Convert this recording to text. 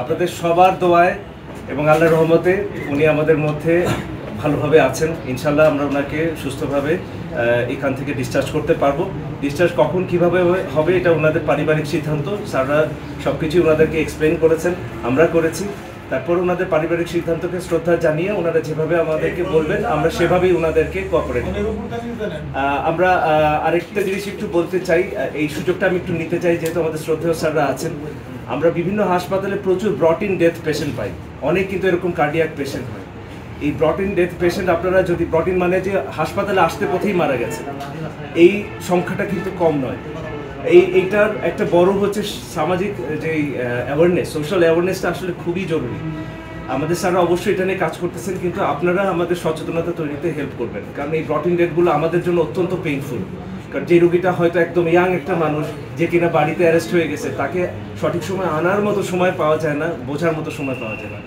আপনাদের সবার দোয়ায় এবং আল্লাহর রহমতে উনি আমাদের মধ্যে ভালোভাবে আছেন। ইনশাল্লাহ আমরা ওনাকে সুস্থভাবে এখান থেকে ডিসচার্জ করতে পারবো। ডিসচার্জ কখন কিভাবে হবে এটা ওনাদের পারিবারিক সিদ্ধান্ত। স্যাররা সব কিছুই ওনাদেরকে এক্সপ্লেন করেছেন, আমরা করেছি। তারপর ওনাদের পারিবারিক সিদ্ধান্তকে শ্রদ্ধা জানিয়ে ওনারা যেভাবে আমাদেরকে বলবেন আমরা সেভাবেই ওনাদেরকে কোঅপারেট করব। আমরা আরেকটা জিনিস একটু বলতে চাই, এই সুযোগটা আমি একটু নিতে চাই যেহেতু আমাদের শ্রদ্ধেয় স্যাররা আছেন। আমরা বিভিন্ন হাসপাতালে প্রচুর ব্রট ইন ডেথ পেশেন্ট পাই, অনেক কিন্তু এরকম কার্ডিয়াক পেশেন্ট হয়। এই ব্রট ইন ডেথ পেশেন্ট আপনারা যদি ব্রট ইন মানে যে হাসপাতালে আসতে পথেই মারা গেছে, এই সংখ্যাটা কিন্তু কম নয়। এইটার একটা বড় হচ্ছে সামাজিক যে অ্যাওয়ারনেস, সোশ্যাল অ্যাওয়ারনেসটা আসলে খুবই জরুরি। আমাদের স্যাররা অবশ্যই এটা নিয়ে কাজ করতেছেন, কিন্তু আপনারা আমাদের সচেতনতা তৈরিতে হেল্প করবেন, কারণ এই ব্রট ইন ডেথগুলো আমাদের জন্য অত্যন্ত পেইনফুল। কারণ যে রোগীটা হয়তো একদম ইয়াং একটা মানুষ যে কিনা বাড়িতে অ্যারেস্ট হয়ে গেছে, তাকে সঠিক সময় আনার মতো সময় পাওয়া যায় না, বোঝার মতো সময় পাওয়া যায় না।